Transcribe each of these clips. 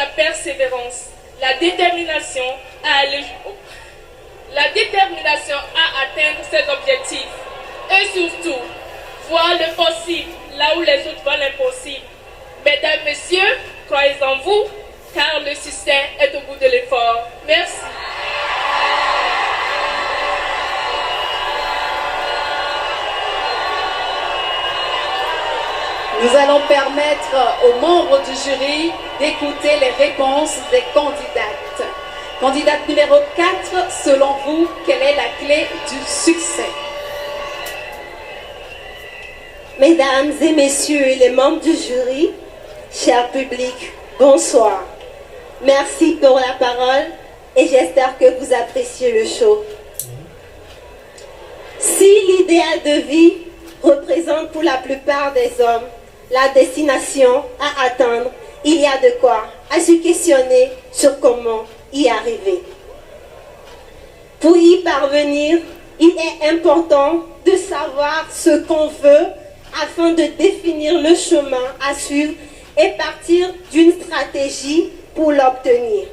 la persévérance, la détermination à aller à atteindre ses objectifs et surtout voir le possible là où les autres voient l'impossible. Mesdames, Messieurs, croyez en vous car le succès est au bout de l'effort. Merci. Nous allons permettre aux membres du jury d'écouter les réponses des candidates. Candidate numéro 4, selon vous, quelle est la clé du succès? Mesdames et messieurs les membres du jury, cher public, bonsoir. Merci pour la parole et j'espère que vous appréciez le show. Si l'idéal de vie représente pour la plupart des hommes la destination à atteindre, il y a de quoi à se questionner sur comment y arriver. Pour y parvenir, il est important de savoir ce qu'on veut afin de définir le chemin à suivre et partir d'une stratégie pour l'obtenir.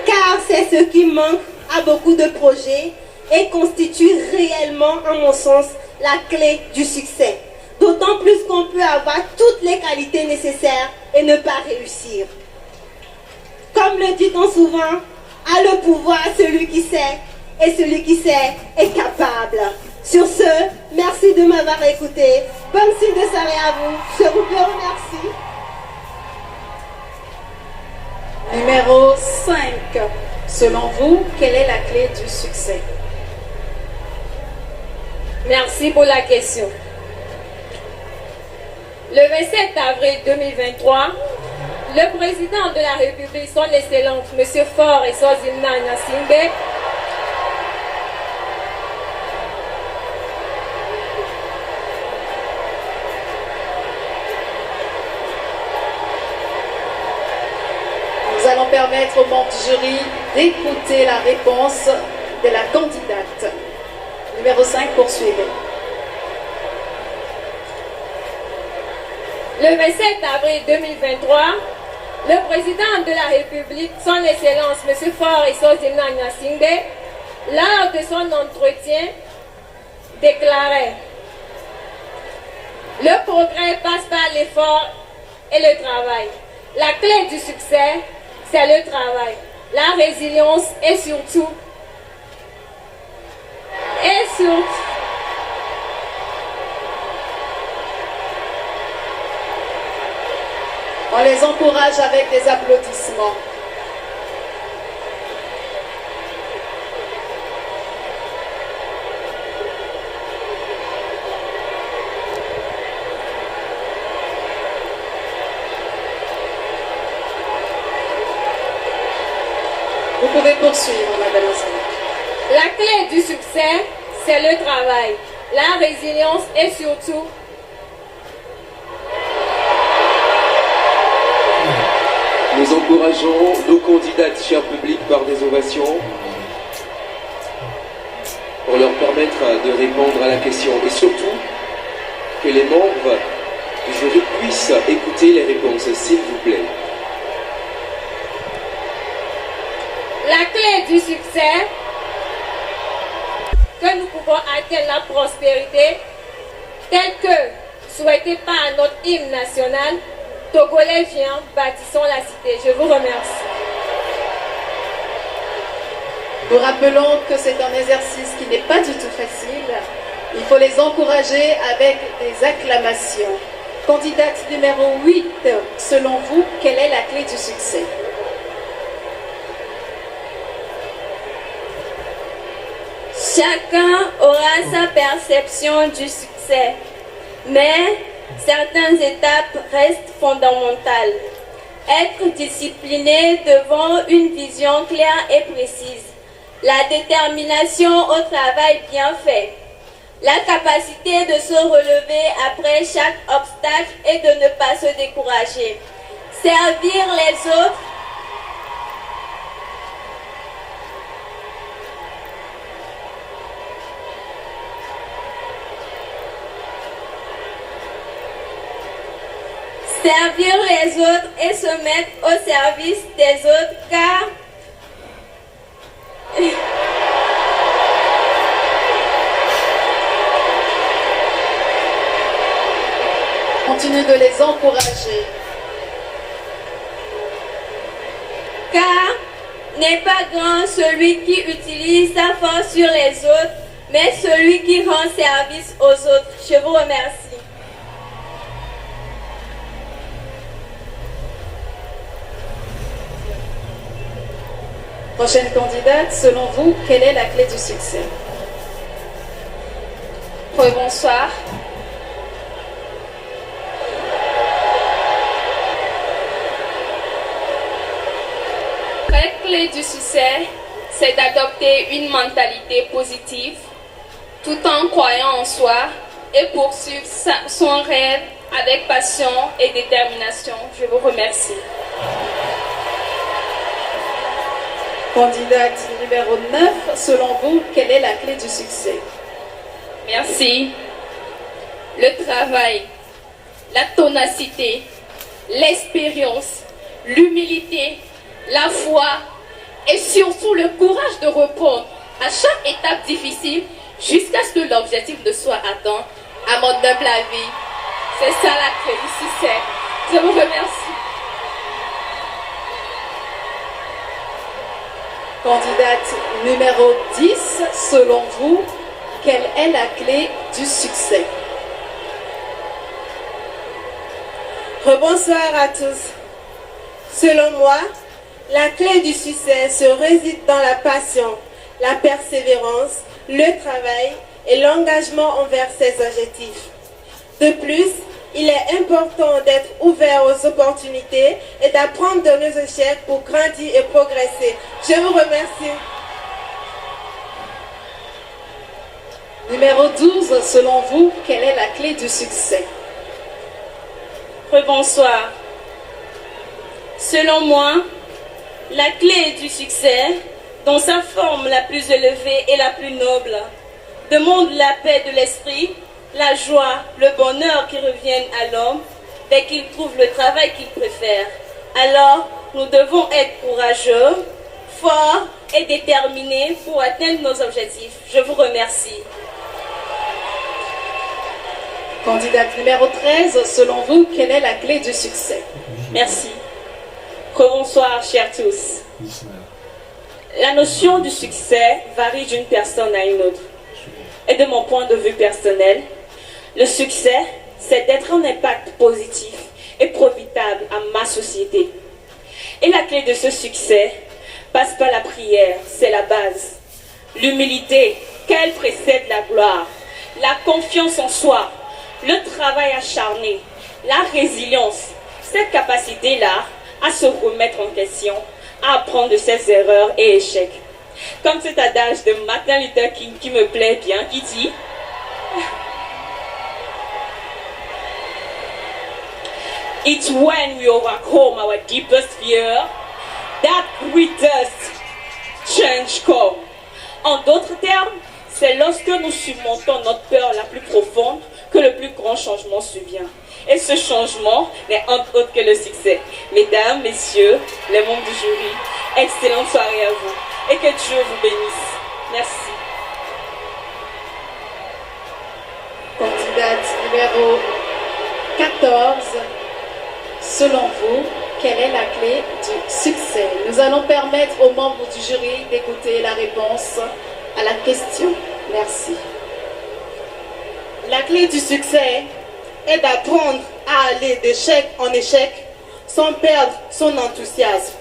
Car c'est ce qui manque à beaucoup de projets et constitue réellement, à mon sens, la clé du succès. D'autant plus qu'on peut avoir toutes les qualités nécessaires et ne pas réussir. Comme le dit-on souvent, a le pouvoir celui qui sait, et celui qui sait est capable. Sur ce, merci de m'avoir écouté. Bonne suite de soirée à vous. Je vous remercie. Numéro 5. Selon vous, quelle est la clé du succès? Merci pour la question. Le 27 avril 2023, le président de la République, son Excellence, M. Faure Eswazina Gnassingbé, Nous allons permettre aux membres du jury d'écouter la réponse de la candidate. Numéro 5, poursuivez. le 27 avril 2023, le président de la République, son Excellence, M. Faure Eswazina Gnassingbé, lors de son entretien, déclarait: le progrès passe par l'effort et le travail. La clé du succès, c'est le travail, la résilience et surtout, on les encourage avec des applaudissements. Vous pouvez poursuivre, mademoiselle. La clé du succès, c'est le travail, la résilience et surtout, Nous encourageons nos candidates, cher public, par des ovations pour leur permettre de répondre à la question et surtout que les membres du jury puissent écouter les réponses, s'il vous plaît. la clé du succès, que nous pouvons atteindre la prospérité telle que souhaitée par notre hymne national. Togolais vient, bâtissons la cité. Je vous remercie. Nous rappelons que c'est un exercice qui n'est pas du tout facile. Il faut les encourager avec des acclamations. Candidate numéro 8, selon vous, quelle est la clé du succès? Chacun aura sa perception du succès, mais certaines étapes restent fondamentales. Être discipliné devant une vision claire et précise, la détermination au travail bien fait, la capacité de se relever après chaque obstacle et de ne pas se décourager, servir les autres Servir les autres et se mettre au service des autres car Continue de les encourager. Car n'est pas grand celui qui utilise sa force sur les autres, mais celui qui rend service aux autres. Je vous remercie. Prochaine candidate, selon vous, quelle est la clé du succès? Bonsoir. La clé du succès, c'est d'adopter une mentalité positive tout en croyant en soi et poursuivre son rêve avec passion et détermination. Je vous remercie. Candidate numéro 9, selon vous, quelle est la clé du succès? Merci. Le travail, la ténacité, l'expérience, l'humilité, la foi et surtout le courage de reprendre à chaque étape difficile jusqu'à ce que l'objectif ne soit atteint à mon humble avis. C'est ça la clé du succès. Je vous remercie. Candidate numéro 10, selon vous, quelle est la clé du succès? Rebonsoir à tous. Selon moi, la clé du succès se réside dans la passion, la persévérance, le travail et l'engagement envers ses objectifs. De plus, il est important d'être ouvert aux opportunités et d'apprendre de nos échecs pour grandir et progresser. Je vous remercie. Numéro 12, selon vous, quelle est la clé du succès? Bonsoir. Selon moi, la clé du succès, dans sa forme la plus élevée et la plus noble, demande la paix de l'esprit, la joie, le bonheur qui reviennent à l'homme dès qu'il trouve le travail qu'il préfère. Alors, nous devons être courageux, forts et déterminés pour atteindre nos objectifs. Je vous remercie. Candidate numéro 13, selon vous, quelle est la clé du succès? Merci. Bonsoir, chers tous. La notion du succès varie d'une personne à une autre. Et de mon point de vue personnel, le succès, c'est d'être un impact positif et profitable à ma société. Et la clé de ce succès passe par la prière, c'est la base. L'humilité, qu'elle précède la gloire. La confiance en soi, le travail acharné, la résilience, cette capacité-là à se remettre en question, à apprendre de ses erreurs et échecs. Comme cet adage de Martin Luther King qui me plaît bien, qui dit It's when we overcome our deepest fear that greatest change comes. En d'autres termes, c'est lorsque nous surmontons notre peur la plus profonde que le plus grand changement survient. Et ce changement n'est entre autres que le succès. Mesdames, messieurs, les membres du jury, excellente soirée à vous et que Dieu vous bénisse. Merci. Candidate numéro 14, selon vous, quelle est la clé du succès? Nous allons permettre aux membres du jury d'écouter la réponse à la question. Merci. La clé du succès est d'apprendre à aller d'échec en échec sans perdre son enthousiasme.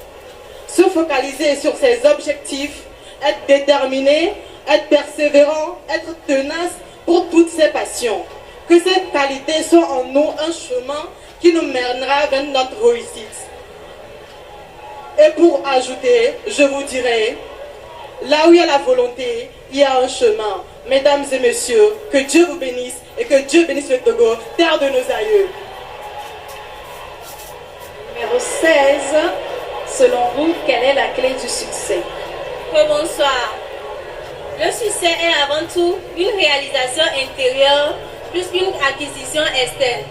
Se focaliser sur ses objectifs, être déterminé, être persévérant, être tenace pour toutes ses passions. Que cette qualité soit en nous un chemin qui nous mènera vers notre réussite. Et pour ajouter, je vous dirai, là où il y a la volonté, il y a un chemin. Mesdames et messieurs, que Dieu vous bénisse et que Dieu bénisse le Togo, terre de nos aïeux. Numéro 16, selon vous, quelle est la clé du succès? Bonsoir. Le succès est avant tout une réalisation intérieure plus qu'une acquisition externe.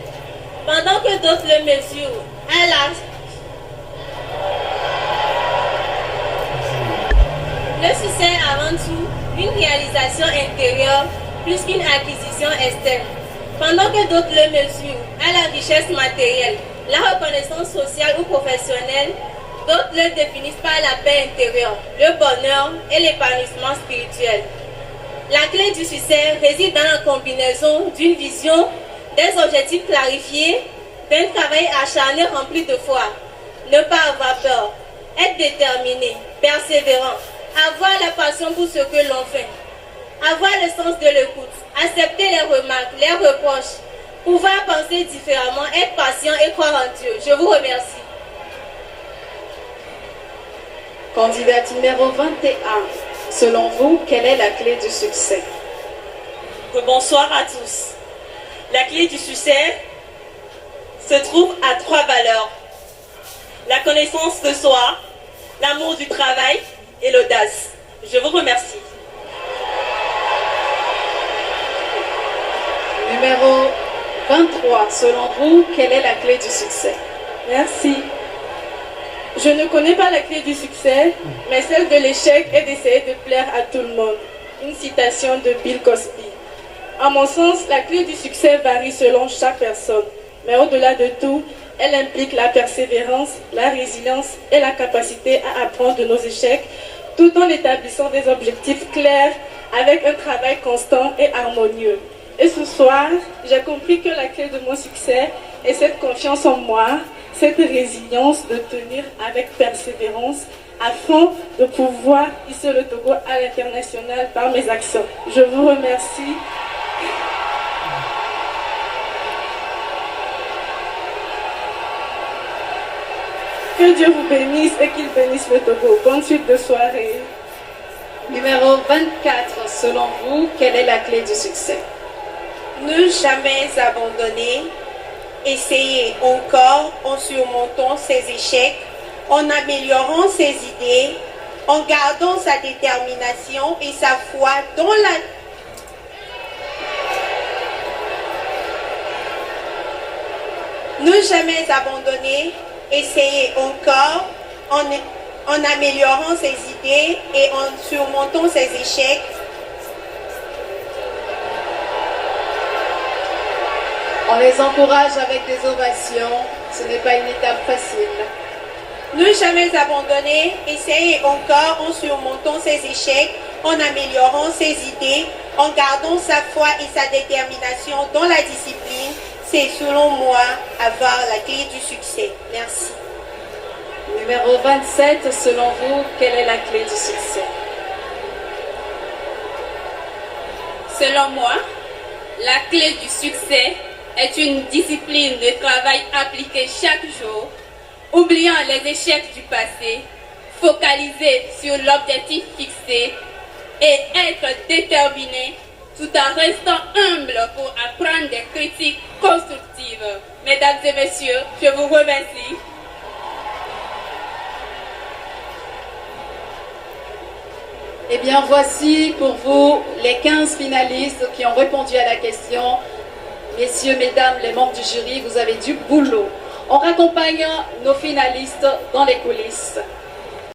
pendant que d'autres le mesurent à la... Le succès est avant tout une réalisation intérieure plus qu'une acquisition externe. Pendant que d'autres le mesurent à la richesse matérielle, la reconnaissance sociale ou professionnelle, d'autres le définissent par la paix intérieure, le bonheur et l'épanouissement spirituel. La clé du succès réside dans la combinaison d'une vision, des objectifs clarifiés, d'un travail acharné rempli de foi. Ne pas avoir peur, être déterminé, persévérant, avoir la passion pour ce que l'on fait, avoir le sens de l'écoute, accepter les remarques, les reproches, pouvoir penser différemment, être patient et croire en Dieu. Je vous remercie. Candidate numéro 21. Selon vous, quelle est la clé du succès? Bonsoir à tous. La clé du succès se trouve à 3 valeurs. La connaissance de soi, l'amour du travail et l'audace. Je vous remercie. Numéro 23. Selon vous, quelle est la clé du succès? Merci. Je ne connais pas la clé du succès, mais celle de l'échec est d'essayer de plaire à tout le monde. Une citation de Bill Cosby. À mon sens, la clé du succès varie selon chaque personne, mais au-delà de tout, elle implique la persévérance, la résilience et la capacité à apprendre de nos échecs, tout en établissant des objectifs clairs avec un travail constant et harmonieux. Et ce soir, j'ai compris que la clé de mon succès est cette confiance en moi, cette résilience de tenir avec persévérance afin de pouvoir hisser le Togo à l'international par mes actions. Je vous remercie. Que Dieu vous bénisse et qu'il bénisse le Togo. Bonne suite de soirée. Numéro 24. Selon vous, quelle est la clé du succès? Ne jamais abandonner, essayer encore en surmontant ses échecs, en améliorant ses idées, en gardant sa détermination et sa foi dans la... Ne jamais abandonner, essayer encore en améliorant ses idées et en surmontant ses échecs. On les encourage avec des ovations. Ce n'est pas une étape facile. Ne jamais abandonner, essayer encore en surmontant ses échecs, en améliorant ses idées, en gardant sa foi et sa détermination dans la discipline. C'est selon moi avoir la clé du succès. Merci. Numéro 27. Selon vous, quelle est la clé du succès? Selon moi, la clé du succès est une discipline de travail appliquée chaque jour, oubliant les échecs du passé, focalisé sur l'objectif fixé et être déterminé tout en restant humble pour apprendre des critiques constructives. Mesdames et messieurs, je vous remercie. Eh bien, voici pour vous les 15 finalistes qui ont répondu à la question. Messieurs, mesdames, les membres du jury, vous avez du boulot. On raccompagne nos finalistes dans les coulisses.